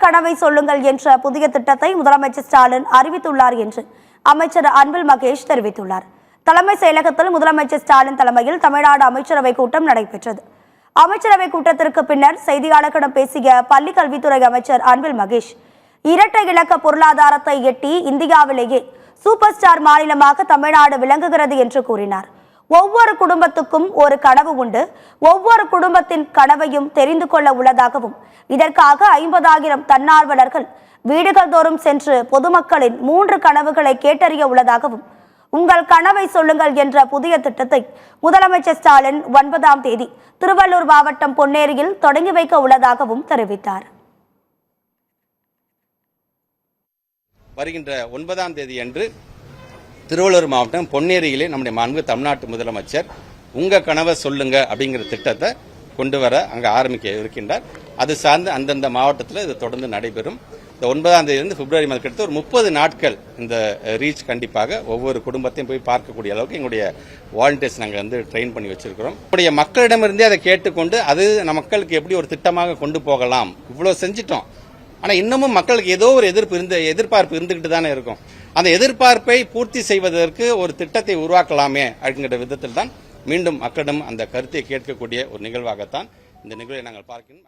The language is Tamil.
கனவை சொல்லுங்கள் என்ற புதிய திட்டத்தை முதலமைச்சர் ஸ்டாலின் அறிவித்துள்ளார் என்று அமைச்சர் அன்பில் மகேஷ் தெரிவித்துள்ளார். தலைமை செயலகத்தில் முதலமைச்சர் ஸ்டாலின் தலைமையில் தமிழ்நாடு அமைச்சரவை கூட்டம் நடைபெற்றது. அமைச்சரவை கூட்டத்திற்கு பின்னர் செய்தியாளர்களிடம் பேசிய பள்ளிக் கல்வித்துறை அமைச்சர் அன்பில் மகேஷ், இரட்டை இலக்க பொருளாதாரத்தை எட்டி இந்தியாவிலேயே சூப்பர் ஸ்டார் மாநிலமாக தமிழ்நாடு விளங்குகிறது என்று கூறினார். ஒவ்வொரு குடும்பத்துக்கும் ஒரு கனவு உண்டு, ஒவ்வொரு குடும்பத்தின் கனவையும் தெரிந்து கொள்ள உள்ளதாகவும் இதற்காக 50,000 தன்னார்வலர்கள் வீடுகள் தோறும் சென்று பொதுமக்களின் 3 கனவுகளை கேட்டறிய உள்ளதாகவும் உங்கள் கனவை சொல்லுங்கள் என்ற புதிய திட்டத்தை முதலமைச்சர் ஸ்டாலின் 9ஆம் தேதி திருவள்ளூர் மாவட்டம் பொன்னேரியில் தொடங்கி வைக்க உள்ளதாகவும் தெரிவித்தார். வருகின்ற 9ஆம் தேதி அன்று திருவள்ளூர் மாவட்டம் பொன்னேரியிலே நம்முடைய மாண்பு தமிழ்நாட்டு முதலமைச்சர் உங்க கனவை சொல்லுங்க அப்படிங்கிற திட்டத்தை கொண்டு வர அங்கே ஆரம்பிக்க இருக்கின்றார். அது சார்ந்து அந்தந்த மாவட்டத்தில் இது தொடர்ந்து நடைபெறும். இந்த 9ஆம் தேதியிலிருந்து பிப்ரவரி மாதம் கிட்ட ஒரு 30 நாட்கள் இந்த ரீச் கண்டிப்பாக ஒவ்வொரு குடும்பத்தையும் போய் பார்க்கக்கூடிய அளவுக்கு எங்களுடைய வாலண்டியர்ஸ் நாங்கள் ட்ரெயின் பண்ணி வச்சிருக்கிறோம். நம்முடைய மக்களிடமிருந்தே அதை கேட்டுக்கொண்டு அது மக்களுக்கு எப்படி ஒரு திட்டமாக கொண்டு போகலாம், இவ்வளவு செஞ்சிட்டோம். ஆனால் இன்னமும் மக்களுக்கு ஏதோ ஒரு எதிர்பார்ப்பு இருந்துகிட்டு தானே இருக்கும். அந்த எதிர்பார்ப்பை பூர்த்தி செய்வதற்கு ஒரு திட்டத்தை உருவாக்கலாமே அப்படிங்கிற விதத்தில் தான் மீண்டும் மக்களிடம் அந்த கருத்தை கேட்கக்கூடிய ஒரு நிகழ்வாகத்தான் இந்த நிகழ்வை நாங்கள் பார்க்கிறோம்.